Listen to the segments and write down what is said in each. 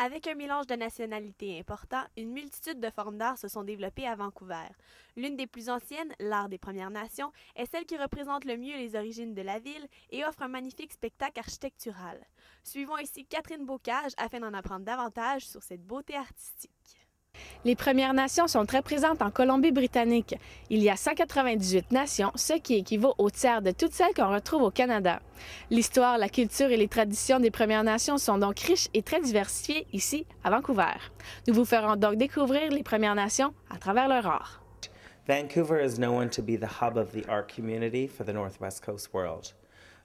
Avec un mélange de nationalités important, une multitude de formes d'art se sont développées à Vancouver. L'une des plus anciennes, l'art des Premières Nations, est celle qui représente le mieux les origines de la ville et offre un magnifique spectacle architectural. Suivons ici Catherine Bocage afin d'en apprendre davantage sur cette beauté artistique. Les Premières Nations sont très présentes en Colombie-Britannique. Il y a 198 nations, ce qui équivaut au tiers de toutes celles qu'on retrouve au Canada. L'histoire, la culture et les traditions des Premières Nations sont donc riches et très diversifiées ici, à Vancouver. Nous vous ferons donc découvrir les Premières Nations à travers leur art. Vancouver is known to be the hub of the art community for the Northwest Coast world.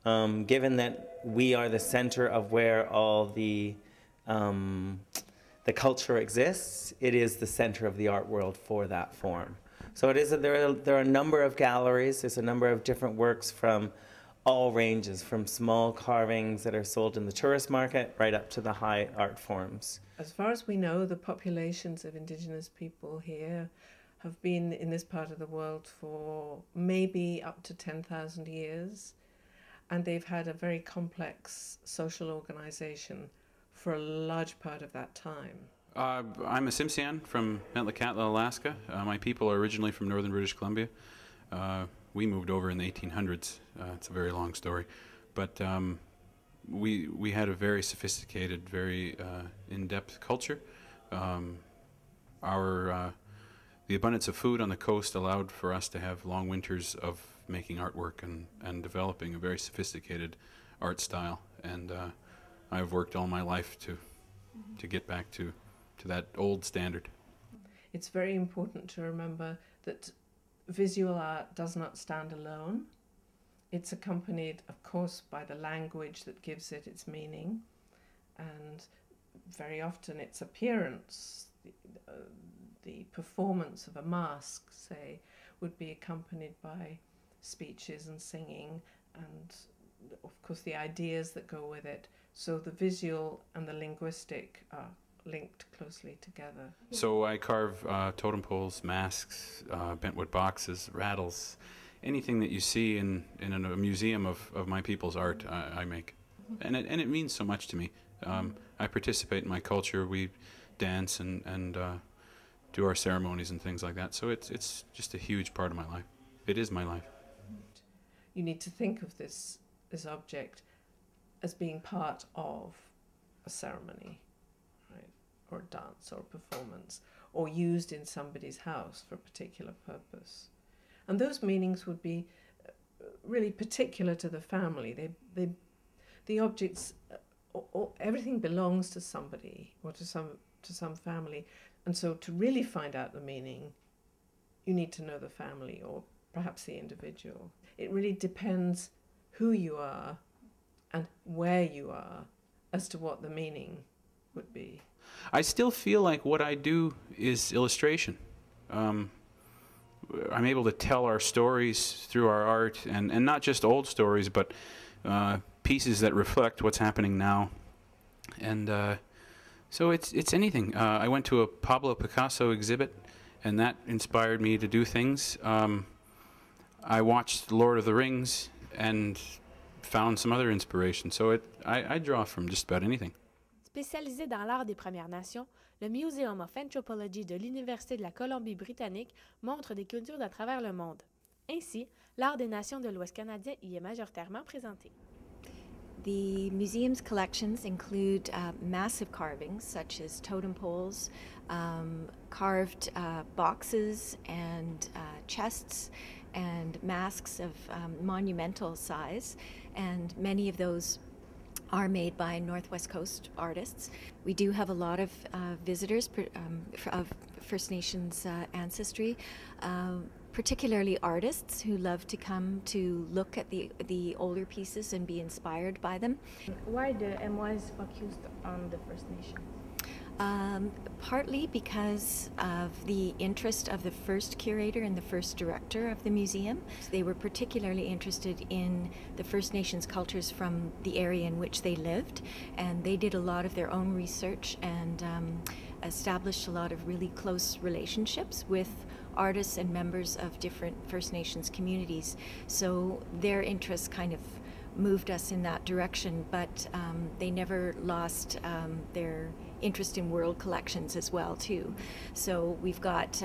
Given that we are the center of where all the culture exists, it is the center of the art world for that form. So it is there are a number of galleries, there's a number of different works from all ranges, from small carvings that are sold in the tourist market right up to the high art forms. As far as we know, the populations of Indigenous people here have been in this part of the world for maybe up to 10,000 years, and they've had a very complex social organization for a large part of that time. I'm a Tsimshian from Metlakatla, Alaska. My people are originally from northern British Columbia. We moved over in the 1800s. It's a very long story, but we had a very sophisticated, very in-depth culture. The abundance of food on the coast allowed for us to have long winters of making artwork and developing a very sophisticated art style. And I've worked all my life to get back to that old standard. It's very important to remember that visual art does not stand alone. It's accompanied, of course, by the language that gives it its meaning, and very often its appearance. The performance of a mask, say, would be accompanied by speeches and singing, and of course the ideas that go with it. So the visual and the linguistic are linked closely together. So I carve totem poles, masks, bentwood boxes, rattles, anything that you see in a museum of my people's art, I make. And it means so much to me. I participate in my culture. We dance and do our ceremonies and things like that. So it's just a huge part of my life. It is my life. You need to think of this object as being part of a ceremony, right, or a dance or a performance, or used in somebody's house for a particular purpose. And those meanings would be really particular to the family. The objects, everything belongs to somebody or to some family. And so to really find out the meaning, you need to know the family or perhaps the individual. It really depends who you are and where you are as to what the meaning would be. I still feel like what I do is illustration. I'm able to tell our stories through our art, and not just old stories, but pieces that reflect what's happening now. And so it's anything. I went to a Pablo Picasso exhibit, and that inspired me to do things. I watched Lord of the Rings and found some other inspiration. So I draw from just about anything. Spécialisé dans l'art des Premières Nations, le Museum of Anthropology de l'Université de la Colombie-Britannique montre des cultures à travers le monde. Ainsi, l'art des nations de l'Ouest canadien y est majoritairement présenté. The museum's collections include massive carvings such as totem poles, carved boxes and chests, and masks of monumental size, and many of those are made by Northwest Coast artists. We do have a lot of visitors of First Nations ancestry, particularly artists who love to come to look at the older pieces and be inspired by them. Why the MYs focused on the First Nations? Partly because of the interest of the first curator and the first director of the museum. They were particularly interested in the First Nations cultures from the area in which they lived, and they did a lot of their own research and established a lot of really close relationships with artists and members of different First Nations communities. So their interests kind of moved us in that direction, but they never lost their interest in world collections as well too. So we've got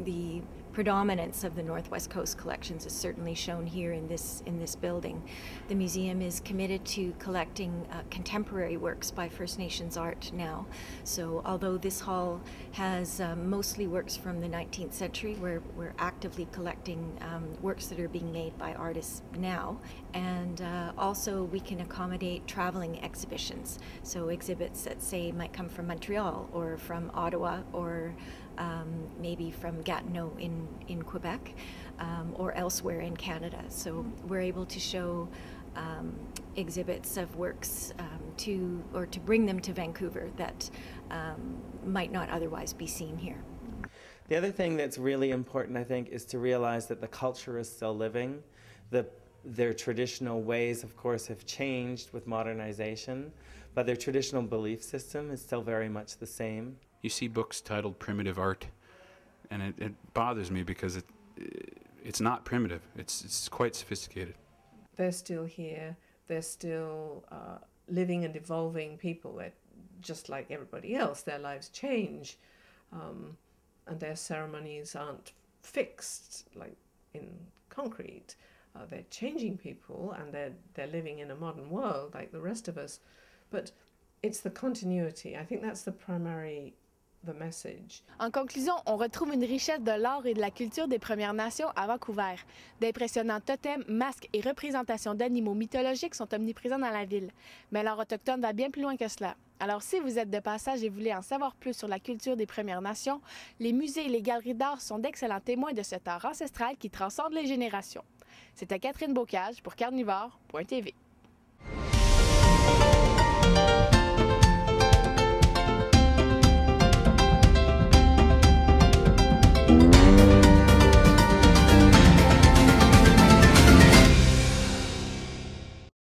the predominance of the Northwest Coast collections is certainly shown here in this building. The museum is committed to collecting contemporary works by First Nations art now. So although this hall has mostly works from the 19th century, we're actively collecting works that are being made by artists now. And also we can accommodate traveling exhibitions. So exhibits that say might come from Montreal or from Ottawa or maybe from Gatineau in Quebec or elsewhere in Canada. So we're able to show exhibits of works to bring them to Vancouver that might not otherwise be seen here. The other thing that's really important, I think, is to realize that the culture is still living. Their traditional ways, of course, have changed with modernization, but their traditional belief system is still very much the same. You see books titled primitive art, and it bothers me because it's not primitive. It's quite sophisticated. They're still here. They're still living and evolving people that, just like everybody else, their lives change, and their ceremonies aren't fixed like in concrete. They're changing people, and they're living in a modern world like the rest of us. But it's the continuity. I think that's the message. En conclusion, on retrouve une richesse de l'art et de la culture des Premières Nations à Vancouver. D'impressionnants totems, masques et représentations d'animaux mythologiques sont omniprésents dans la ville. Mais l'art autochtone va bien plus loin que cela. Alors si vous êtes de passage et voulez en savoir plus sur la culture des Premières Nations, les musées et les galeries d'art sont d'excellents témoins de cet art ancestral qui transcende les générations. C'était Catherine Bocage pour Carnivore.tv.